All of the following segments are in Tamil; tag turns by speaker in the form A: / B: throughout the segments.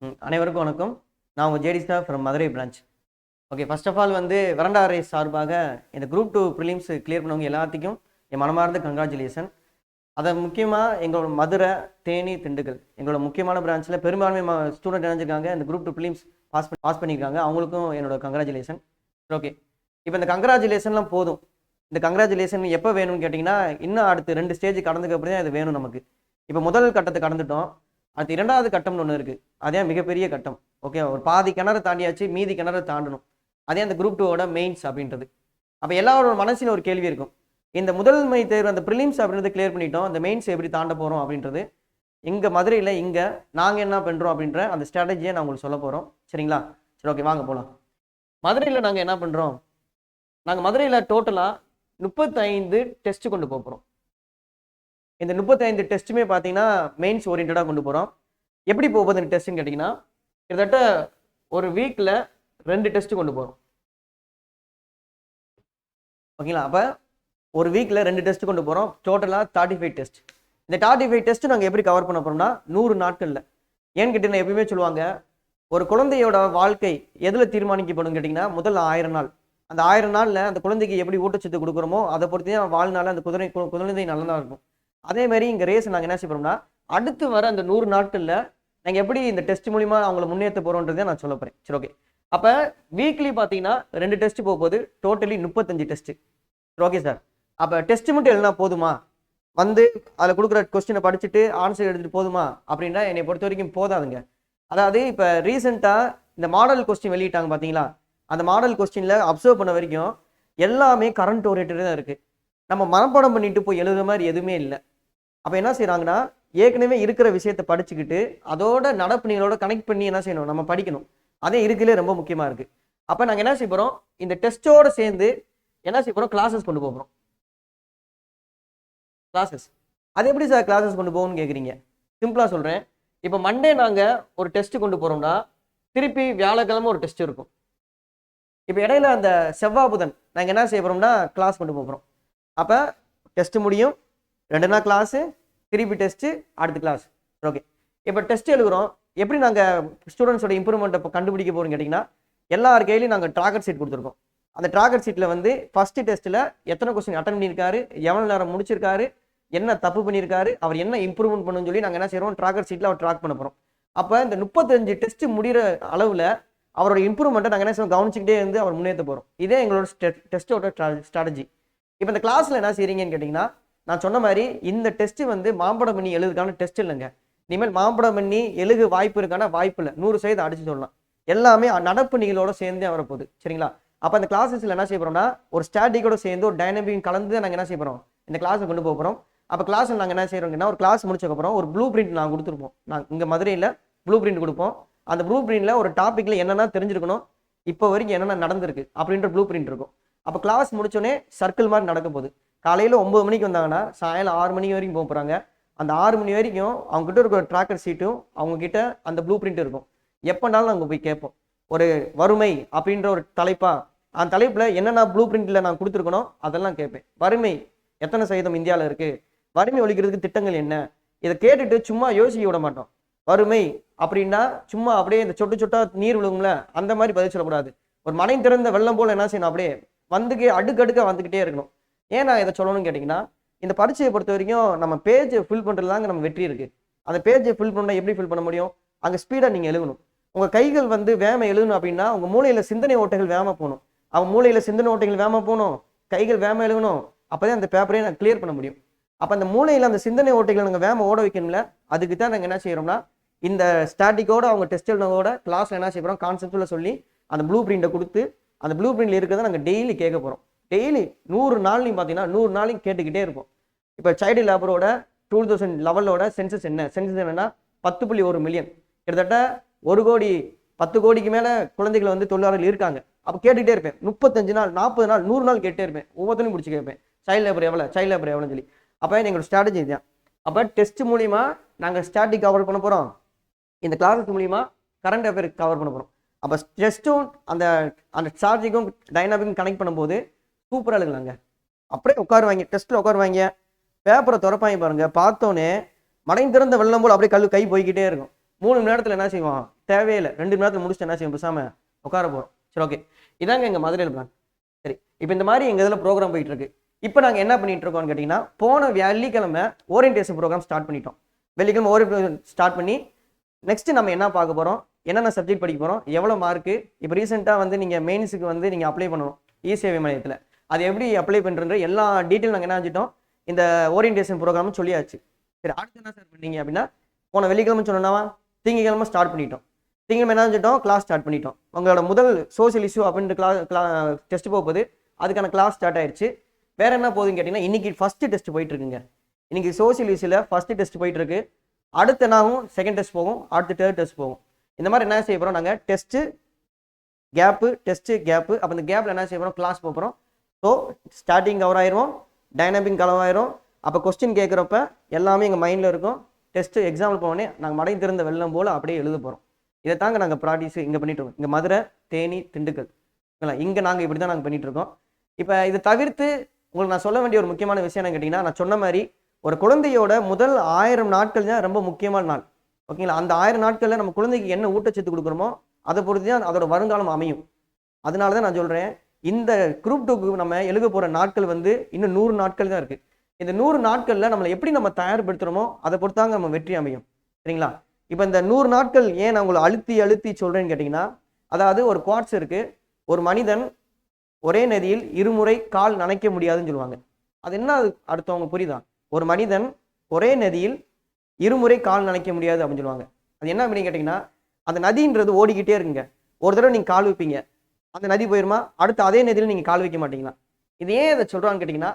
A: அனைவருக்கும் வணக்கம். நான் உங்கள் JD Star from Madurai branch. Okay, first of all Veranda Race சார்பாக இந்த குரூப் 2 ப்ரிலிம்ஸ் கிளியர் பண்ணவங்க எல்லாத்துக்கும் என் மனமார்ந்த கங்க்ராச்சுலேஷன். அதை முக்கியமாக எங்களோட மதுரை, தேனி, திண்டுக்கல் எங்களோட முக்கியமான பிரான்ச்சில் பெரும்பான்மை ஸ்டூடெண்ட் இணைஞ்சிருக்காங்க. இந்த குரூப் 2 ப்ரிலிம்ஸ் பாஸ் பண்ணியிருக்காங்க. அவங்களுக்கும் என்னோட கங்க்ராச்சுலேஷன். ஓகே, இப்போ இந்த கங்க்ராச்சுலேஷன்லாம் போதும். இந்த கங்க்ராச்சுலேஷன் எப்போ வேணும்னு கேட்டிங்கன்னா, இன்னும் அடுத்து 2 ஸ்டேஜ் கடந்துக்கு அப்புறம் தான் இது வேணும் நமக்கு. இப்போ முதல் கட்டத்தை கடந்துட்டோம். அடுத்து 2வது கட்டம்னு ஒன்று இருக்குது. அதே மிகப்பெரிய கட்டம். ஓகே, ஒரு பாதி கிணறு தாண்டியாச்சு, மீதி கிணறு தாண்டணும். அதே அந்த குரூப் 2ஓட மெயின்ஸ் அப்படின்றது. அப்போ எல்லாரோட மனசில் ஒரு கேள்வி இருக்கும், இந்த முதல்மை தேர்வு அந்த ப்ரிலிம்ஸ் அப்படின்றத கிளியர் பண்ணிட்டோம், அந்த மெயின்ஸ் எப்படி தாண்ட போகிறோம் அப்படின்றது. எங்கள் மதுரையில் இங்கே நாங்கள் என்ன பண்ணுறோம் அப்படின்ற அந்த ஸ்ட்ராட்டஜியை நான் உங்களுக்கு சொல்ல போகிறோம். சரிங்களா? சரி, ஓகே, வாங்க போகலாம். மதுரையில் நாங்கள் என்ன பண்ணுறோம், நாங்கள் மதுரையில் டோட்டலாக 35 டெஸ்ட்டு கொண்டு போகிறோம். இந்த 35 டெஸ்ட்டுமே பார்த்தீங்கன்னா மெயின்ஸ் ஓரியன்டாக கொண்டு போகிறோம். எப்படி போகுது இந்த டெஸ்ட்டுன்னு கேட்டிங்கன்னா, கிட்டத்தட்ட ஒரு வீக்கில் 2 டெஸ்ட்டு கொண்டு போகிறோம். ஓகேங்களா? அப்போ ஒரு வீக்கில் 2 டெஸ்ட்டு கொண்டு போகிறோம். டோட்டலாக 35 டெஸ்ட். இந்த 35 டெஸ்ட்டு நாங்கள் எப்படி கவர் பண்ண போகிறோம்னா 100 நாட்களில். ஏன்னு கேட்டிங்கன்னா, எப்பயுமே சொல்லுவாங்க, ஒரு குழந்தையோட வாழ்க்கை எதில் தீர்மானிக்கப்படும் கேட்டிங்கன்னா, முதல் 1000 நாள். அந்த 1000 நாளில் அந்த குழந்தைக்கு எப்படி ஊட்டச்சத்து கொடுக்குறோமோ அதை பொறுத்து தான் வாழ்நாள் அந்த குழந்தை நல்லா இருக்கும். அதே மாதிரி இங்கே ரேஸ் நாங்கள் என்ன செய்யறோம்னா, அடுத்து வர அந்த 100 நாட்களில் நாங்கள் எப்படி இந்த டெஸ்ட் மூலிமா அவங்கள முன்னேற்ற போகிறோன்றதை நான் சொல்ல போகிறேன். சரி, ஓகே. அப்போ வீக்லி பார்த்தீங்கன்னா 2 டெஸ்ட் போகும்போது டோட்டலி 35 டெஸ்ட்டு. ஓகே சார், அப்போ டெஸ்ட் மட்டும் எழுதினா போதுமா, அதில் கொடுக்குற கொஸ்டினை படிச்சுட்டு ஆன்சர் எடுத்துகிட்டு போதுமா அப்படின்னா என்னை பொறுத்த வரைக்கும் போதாதுங்க. அதாவது இப்போ ரீசெண்டாக இந்த மாடல் கொஸ்டின் வெளியிட்டாங்க பார்த்தீங்களா, அந்த மாடல் கொஸ்டினில் அப்சர்வ் பண்ண வரைக்கும் எல்லாமே கரண்ட் ஓரியன்டாக தான் இருக்குது. நம்ம மனப்பாடம் பண்ணிட்டு போய் எழுதுற மாதிரி எதுவுமே இல்லை. அப்போ என்ன செய்கிறாங்கன்னா, ஏற்கனவே இருக்கிற விஷயத்தை படிச்சுக்கிட்டு அதோட நடப்புகளோட கனெக்ட் பண்ணி என்ன செய்யணும், நம்ம படிக்கணும். அதே இருக்குலே ரொம்ப முக்கியமாக இருக்குது. அப்போ நாங்கள் என்ன செய்ய போகிறோம், இந்த டெஸ்ட்டோடு சேர்ந்து என்ன செய்ய போகிறோம், கிளாஸஸ் கொண்டு போகிறோம். கிளாஸஸ் அது எப்படி சார் கிளாஸஸ் கொண்டு போகணும்னு கேட்குறீங்க. சிம்பிளாக சொல்கிறேன். இப்போ மண்டே நாங்கள் ஒரு டெஸ்ட்டு கொண்டு போகிறோம்னா திருப்பி வியாழக்கிழமை ஒரு டெஸ்ட் இருக்கும். இப்போ இடையில அந்த செவ்வாய் புதன் நாங்கள் என்ன செய்ய போகிறோம்னா கிளாஸ் கொண்டு போகிறோம். அப்போ டெஸ்ட்டு முடியும், 2 நாள் கிளாஸு, திருப்பி டெஸ்ட்டு, அடுத்த கிளாஸ். ஓகே, இப்போ டெஸ்ட் எழுதுகிறோம். எப்படி நாங்கள் ஸ்டூடெண்ட்ஸோட இம்ப்ரூவ்மெண்ட்டை இப்போ கண்டுபிடிக்க போகிறோம்னு கேட்டிங்கன்னா, எல்லார் கையிலையும் நாங்கள் ட்ராக்கர் சீட் கொடுத்துருக்கோம். அந்த ட்ராக்கர் சீட்டில் ஃபஸ்ட்டு டெஸ்ட்டில் எத்தனை கொஸ்டின் அட்டன் பண்ணியிருக்காரு, எவ்வளோ நேரம் முடிச்சிருக்காரு, என்ன தப்பு பண்ணியிருக்காரு, அவர் என்ன இம்ப்ரூவ்மெண்ட் பண்ணணும்னு சொல்லி நாங்கள் என்ன செய்கிறோம், ட்ராக்கர் சீட்டில் அவர் ட்ராக் பண்ண போகிறோம். அப்போ இந்த 35 டெஸ்ட்டு முடிகிற அளவில் அவரோட இம்ப்ரூவ்மெண்ட்டை நாங்கள் என்ன செய்வோம், கவனிச்சுக்கிட்டே இருந்து அவர் முன்னேற்ற போகிறோம். இதே எங்களோட டெஸ்ட்டோட ஸ்ட்ராட்டஜி. இப்போ இந்த கிளாஸில் என்ன செய்கிறீங்கன்னு கேட்டிங்கன்னா, நான் சொன்ன மாதிரி இந்த டெஸ்ட்டு மாம்படம் பண்ணி எழுதுக்கான டெஸ்ட் இல்லைங்க. இனிமேல் மாம்படம் பண்ணி எழுது வாய்ப்பு இருக்கான வாய்ப்பு இல்லை, 100% அடிச்சு சொல்லலாம். எல்லாமே நடப்பு நிகழ்வோட சேர்ந்தே வரப்போகுது. சரிங்களா? அப்போ அந்த கிளாஸஸில் என்ன செய்ய போகிறோம்னா, ஒரு ஸ்டாட்டிக்கோட சேர்ந்து ஒரு டைனமிக் கலந்து நாங்கள் என்ன செய்ய போகிறோம், இந்த கிளாஸை கொண்டு போக போகிறோம். அப்போ கிளாஸில் நாங்கள் என்ன செய்கிறோம்னா, ஒரு கிளாஸ் முடிச்சக்கப்புறம் ஒரு ப்ளூ பிரிண்ட் நாங்கள் கொடுத்துருப்போம். நாங்கள் இங்கே மதுரையில் ப்ளூ பிரிண்ட் கொடுப்போம். அந்த ப்ளூ பிரிண்டில் ஒரு டாப்பிக்கில் என்னென்ன தெரிஞ்சிருக்கணும், இப்போ வரைக்கும் என்னென்ன நடந்திருக்கு அப்படின்ற ப்ளூ பிரிண்ட் இருக்கும். அப்போ கிளாஸ் முடிச்சோடனே சர்க்கிள் மாதிரி நடக்க போகுது. காலையில் 9 மணிக்கு வந்தாங்கன்னா சாயங்காலம் 6 மணி வரைக்கும் போக போகிறாங்க. அந்த 6 மணி வரைக்கும் அவங்ககிட்ட இருக்கிற ட்ராக்கர் சீட்டும் அவங்கக்கிட்ட அந்த ப்ளூ பிரிண்ட் இருக்கும். எப்போனாலும் நாங்கள் போய் கேட்போம், ஒரு வறுமை அப்படின்ற ஒரு தலைப்பா, அந்த தலைப்பில் என்னென்ன ப்ளூ பிரிண்டில் நான் கொடுத்துருக்கணும் அதெல்லாம் கேட்பேன். வறுமை எத்தனை சதவீதம் இந்தியாவில் இருக்குது, வறுமை ஒழிக்கிறதுக்கு திட்டங்கள் என்ன, இதை கேட்டுட்டு சும்மா யோசிக்க விட மாட்டோம். வறுமை அப்படின்னா சும்மா அப்படியே இந்த சொட்டு சொட்டா நீர் விழுங்கும்ல, அந்த மாதிரி பதில் சொல்லக்கூடாது. ஒரு மனை திறந்த வெள்ளம் போல் என்ன செய்யணும், அப்படியே அடுக்கடுக்க வந்துக்கிட்டே இருக்கணும். ஏன் நான் இதை சொல்லணும்னு கேட்டிங்கன்னா, இந்த பரீட்சையை பொறுத்த வரைக்கும் நம்ம பேஜை ஃபில் பண்ணுறது தாங்க நம்ம வெற்றி இருக்குது. அந்த பேஜை ஃபில் பண்ணால் எப்படி ஃபில் பண்ண முடியும், அங்கே ஸ்பீடாக நீங்கள் எழுதணும். உங்கள் கைகள் வேகமாக எழுதணும் அப்படின்னா உங்கள் மூளையில் சிந்தனை ஓட்டைகள் வேகமாக போகணும். அவங்க மூளையில் சிந்தனை ஓட்டைகள் வேகமாக போகணும், கைகள் வேகமாக எழுதணும். அப்போ தான் அந்த பேப்பரையே நான் கிளியர் பண்ண முடியும். அப்போ அந்த மூளையில் அந்த சிந்தனை ஓட்டைகள் நாங்கள் வேகமாக ஓட வைக்கணும்ல, அதுக்கு தான் நாங்கள் என்ன செய்கிறோம்னா, இந்த ஸ்டாட்டிக்கோட அவங்க டெஸ்ட் எழுதுனதோட கிளாஸில் என்ன செய்கிறோம், கான்செப்டில் சொல்லி அந்த ப்ளூ பிரிண்ட்டை கொடுத்து அந்த ப்ளூ பிரிண்டில் இருக்கிறத நாங்கள் டெய்லி கேட்க போகிறோம். டெய்லி 100 நாள்லையும் பார்த்தீங்கன்னா 100 நாளையும் கேட்டுக்கிட்டே இருப்போம். இப்போ சைல்டு லேபரோட 2011 சென்சஸ் என்னன்னா 10.1 மில்லியன், கிட்டத்தட்ட 1 கோடி 10 கோடிக்கு மேலே குழந்தைகள் தொழிலாளர்கள் இருக்காங்க. அப்போ கேட்டுகிட்டே இருப்பேன். 35 நாள் 40 நாள் 100 நாள் கேட்டே இருப்பேன். ஒவ்வொருத்தரையும் பிடிச்சி கேட்பேன், சைல்டு லேபர் எவ்வளோன்னு சொல்லி. அப்போ எங்களோட ஸ்ட்ராட்டஜி இதுதான். அப்போ டெஸ்ட் மூலிமா நாங்கள் ஸ்டாட்டிக் கவர் பண்ண போகிறோம், இந்த கிளாஸஸ் மூலிமா கரண்ட் அஃபேர் கவர் பண்ண போகிறோம். அப்போ டெஸ்ட்டும் அந்த ஸ்ட்ராட்டஜிக்கும் டைனாமிக்கும் கனெக்ட் பண்ணும்போது சூப்பராக எழுதுலாங்க. அப்படியே உட்காருவாங்க, டெஸ்ட்டில் உட்காருவாங்க, பேப்பரை திறப்பாங்க பாருங்க, பார்த்தோன்னே மடை திறந்த வெள்ளம் போல் அப்படியே கை போய்கிட்டே இருக்கும். 3 மணி நேரத்தில் என்ன செய்வோம், தேவையில்லை 2 மணி நேரத்தில் முடிச்சுட்டு என்ன செய்வோம், பேசாமல் உட்கார போகிறோம். சரி, ஓகே, இதாங்க எங்கள் மதுரையில் பிளான். சரி, இப்போ இந்த மாதிரி எங்கள் இதில் ப்ரோக்ராம் போயிட்டு இருக்கு. இப்போ நாங்கள் என்ன பண்ணிட்டு இருக்கோம்னு கேட்டிங்கன்னா, போன வெள்ளிக்கிழமை ஓரியன்டேஷன் ப்ரோக்ராம் ஸ்டார்ட் பண்ணிட்டோம். வெள்ளிக்கிழமை ஓரியன்டேஷன் ஸ்டார்ட் பண்ணி நெக்ஸ்ட் நம்ம என்ன பார்க்க போகிறோம், என்னென்ன சப்ஜெக்ட் படிக்க போகிறோம், எவ்வளோ மார்க்கு. இப்போ ரீசெண்டாக வந்து நீங்கள் மெயின்ஸுக்கு வந்து நீங்கள் அப்ளை பண்ணணும் இ-சேவை மையத்தில். அது எப்படி அப்ளை பண்ணுற எல்லா டீட்டெயில் நாங்கள் என்ன செஞ்சிட்டோம், இந்த ஓரியன்டேஷன் ப்ரோக்ராம்னு சொல்லியாச்சு. சரி, அடுத்து என்ன சார் பண்ணீங்க அப்படின்னா, போன வெள்ளிக்கிழமை சொன்னோன்னா திங்கக்கிழமை ஸ்டார்ட் பண்ணிட்டோம். திங்கக்கிழமை என்ன செஞ்சிட்டோம், கிளாஸ் ஸ்டார்ட் பண்ணிட்டோம். உங்களோட முதல் சோசியல் இஷ்யூ அப்படின்ட்டு டெஸ்ட் போகுது, அதுக்கான கிளாஸ் ஸ்டார்ட் ஆயிடுச்சு. வேற என்ன போகுதுன்னு கேட்டிங்கன்னா, இன்னைக்கு ஃபர்ஸ்ட் டெஸ்ட் போயிட்டு இருக்குங்க. இன்னைக்கு சோசியல் இஷ்யூல ஃபர்ஸ்ட் டெஸ்ட் போயிட்டு இருக்கு. அடுத்த நாளும் செகண்ட் டெஸ்ட் போகும், அடுத்து தேர்ட் டெஸ்ட் போகும். இந்த மாதிரி என்ன செய்ய போகிறோம், நாங்கள் டெஸ்ட்டு கேப்பு. அப்போ இந்த கேப்பில் என்ன செய்ய போகிறோம், கிளாஸ் போகிறோம். ஸோ ஸ்டார்டிங் கவர் ஆயிரும், டைனாமிக் கவர் ஆயிரும். அப்போ கொஸ்டின் கேட்குறப்ப எல்லாமே எங்கள் மைண்டில் இருக்கும். டெஸ்ட்டு எக்ஸாம்பிள் போனோடனே நாங்கள் மடை திறந்த வெள்ளம் போல் அப்படியே எழுத போகிறோம். இதை தாங்க நாங்கள் ப்ராக்டிஸ் இங்கே பண்ணிட்டு இருக்கோம். இங்கே மதுரை, தேனி, திண்டுக்கல், இங்கே நாங்கள் இப்படி தான் நாங்கள் பண்ணிட்டு இருக்கோம். இப்போ இதை தவிர்த்து உங்களுக்கு நான் சொல்ல வேண்டிய ஒரு முக்கியமான விஷயம் என்ன கேட்டிங்கன்னா, நான் சொன்ன மாதிரி ஒரு குழந்தையோட முதல் 1000 நாட்கள் தான் ரொம்ப முக்கியமான நாள். ஓகேங்களா? அந்த 1000 நாட்களில் நம்ம குழந்தைக்கு என்ன ஊட்டச்சத்து கொடுக்குறோமோ அதை பொறுத்து தான் அதோட வருங்காலம் அமையும். அதனால தான் நான் சொல்கிறேன், இந்த குரூப் 2க்கு நம்ம எழுத போகிற நாட்கள் வந்து இன்னும் 100 நாட்கள் தான் இருக்குது. இந்த 100 நாட்களில் நம்மளை எப்படி நம்ம தயார்படுத்துகிறோமோ அதை பொறுத்தாங்க நம்ம வெற்றி அமையும். சரிங்களா? இப்போ இந்த 100 நாட்கள் ஏன் நான் உங்களை அழுத்தி சொல்கிறேன்னு கேட்டிங்கன்னா, அதாவது ஒரு குவாட்ஸ் இருக்குது. ஒரு மனிதன் ஒரே நதியில் இருமுறை கால் நனைக்க முடியாதுன்னு சொல்லுவாங்க. அது என்ன அர்த்தம் உங்களுக்கு புரியுதா? ஒரு மனிதன் ஒரே நதியில் இருமுறை கால் நனைக்க முடியாது அப்படின்னு சொல்லுவாங்க. அது என்ன அப்படின்னு கேட்டிங்கன்னா, அந்த நதின்றது ஓடிக்கிட்டே இருக்குங்க. ஒரு தடவை நீங்கள் கால் வைப்பீங்க, அந்த நதி போயிருமா, அடுத்து அதே நதியில் நீங்கள் கால் வைக்க மாட்டீங்களா? இது ஏன் இதை சொல்கிறான்னு கேட்டிங்கன்னா,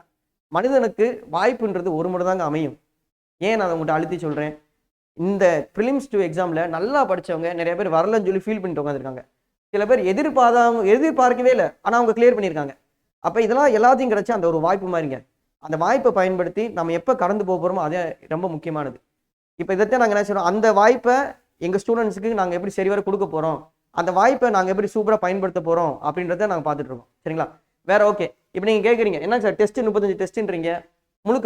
A: மனிதனுக்கு வாய்ப்புன்றது ஒரு முறை தாங்க அமையும். ஏன் நான் உங்கள்கிட்ட அழுத்தி சொல்கிறேன், இந்த ப்ரிலிம்ஸ் 2 எக்ஸாமில் நல்லா படித்தவங்க நிறைய பேர் வரலன்னு சொல்லி ஃபீல் பண்ணிட்டு உட்காந்துருக்காங்க. சில பேர் எதிர்பார்க்கவே இல்லை, ஆனால் அவங்க கிளியர் பண்ணியிருக்காங்க. அப்போ இதெல்லாம் எல்லாத்தையும் கிடைச்சா அந்த ஒரு வாய்ப்பு மாதிரிங்க. அந்த வாய்ப்பை பயன்படுத்தி நம்ம எப்போ கடந்து போக போகிறோமோ அதே ரொம்ப முக்கியமானது. இப்போ இதைத்தான் நாங்கள் என்ன செய்கிறோம், அந்த வாய்ப்பை எங்கள் ஸ்டூடெண்ட்ஸுக்கு நாங்கள் எப்படி சரிவர கொடுக்க போகிறோம், அந்த வாய்ப்பை நாங்கள் எப்படி சூப்பராக பயன்படுத்த போகிறோம் அப்படின்றத நாங்கள் பார்த்துட்டு இருக்கோம். சரிங்களா? வேற ஓகே. இப்போ நீங்கள் கேட்குறீங்க, என்ன சார் டெஸ்ட் 35 டெஸ்ட்டுன்றீங்க, முழுக்க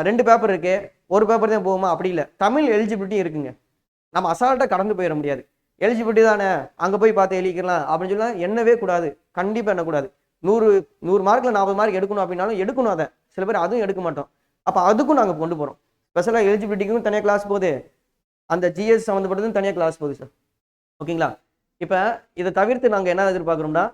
A: 2 பேப்பர் இருக்கு, ஒரு பேப்பர் தான் போகுமா? அப்படி இல்லை, தமிழ் எலிஜிபிலிட்டி இருக்குங்க. நம்ம அசால்ட்டாக கடந்து போயிட முடியாது. எலிஜிபிலிட்டி தானே, அங்கே போய் பார்த்து எழுதிக்கலாம் அப்படின்னு சொல்லலாம் எண்ணவே கூடாது. கண்டிப்பாக எண்ணக்கூடாது. 100 மார்க்கில் 40 மார்க் எடுக்கணும் அப்படின்னாலும் எடுக்கணும். அதை சில பேர் அதுவும் எடுக்க மாட்டோம். அப்போ அதுக்கும் நாங்கள் கொண்டு போகிறோம். ஸ்பெஷலாக எலிஜிபிலிட்டிக்கும் தனியாக கிளாஸ் போகுது, அந்த ஜிஎஸ் சம்மந்தப்பட்டதும் தனியாக கிளாஸ் போகுது சார். ஓகேங்களா? இப்போ இதை தவிர்த்து நாங்கள் என்ன எதிர்பார்க்குறோம்னா,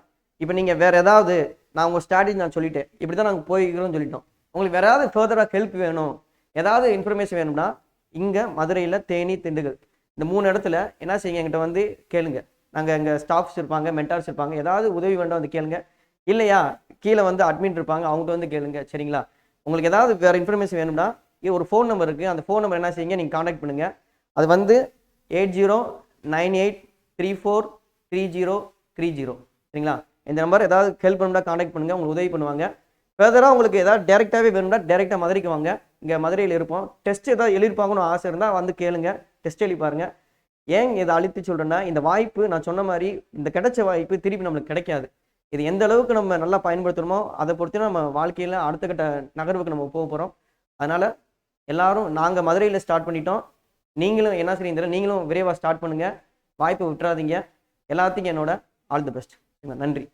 A: இப்போ நீங்கள் வேறு ஏதாவது, நான் உங்கள் ஸ்ட்ராட்டஜி நான் சொல்லிட்டேன், இப்படி தான் நாங்கள் போய்க்கிறோம்னு சொல்லிட்டோம். உங்களுக்கு வேறு ஏதாவது ஃபர்தராக ஹெல்ப் வேணும், ஏதாவது இன்ஃபர்மேஷன் வேணும்னா, இங்கே மதுரையில், தேனி, திண்டுக்கல் இந்த 3 இடத்துல என்ன செய்யுங்க, என்கிட்ட வந்து கேளுங்க. நாங்கள் எங்கள் ஸ்டாஃப்ஸ் இருப்பாங்க, மென்டார்ஸ் இருப்பாங்க, ஏதாவது உதவி வேண்டாம் வந்து கேளுங்க. இல்லையா, கீழே வந்து அட்மின் இருப்பாங்க, அவங்ககிட்ட வந்து கேளுங்க. சரிங்களா? உங்களுக்கு ஏதாவது வேறு இன்ஃபர்மேஷன் வேணும்னா ஒரு ஃபோன் நம்பர் இருக்குது, அந்த ஃபோன் நம்பர் என்ன செய்யுங்க, நீங்கள் காண்டாக்ட் பண்ணுங்கள். அது வந்து 8098343030. சரிங்களா? இந்த நம்பர் ஏதாவது ஹெல்ப் பண்ணால் காண்டாக்ட் பண்ணுங்கள், உங்களுக்கு உதவி பண்ணுவாங்க. ஃபர்தராக உங்களுக்கு ஏதாவது டேரெக்டாகவே வேணும்னா டேரெக்டாக மதுரைக்கு வாங்க, இங்கே மதுரையில் இருப்போம். டெஸ்ட் ஏதாவது எழுதிருப்பாங்கன்னு ஆசை இருந்தால் வந்து கேளுங்க, டெஸ்ட் எழுதி பாருங்கள். ஏன் இதை அழுத்தி சொல்கிறேன்னா, இந்த வாய்ப்பு நான் சொன்ன மாதிரி இந்த கிடைச்ச வாய்ப்பு திருப்பி நம்மளுக்கு கிடைக்காது. இது எந்த அளவுக்கு நம்ம நல்லா பயன்படுத்துகிறோமோ அதை பொறுத்து நம்ம வாழ்க்கையில் அடுத்த கட்ட நகர்வுக்கு நம்ம போக போகிறோம். அதனால் எல்லாரும், நாங்கள் மதுரையில் ஸ்டார்ட் பண்ணிட்டோம், நீங்களும் என்ன செய்றீங்க, நீங்களும் விரைவாக ஸ்டார்ட் பண்ணுங்கள், வாய்ப்பை விட்டுறாதீங்க. எல்லாத்துக்கும் என்னோட ஆல் தி பெஸ்ட். நன்றி.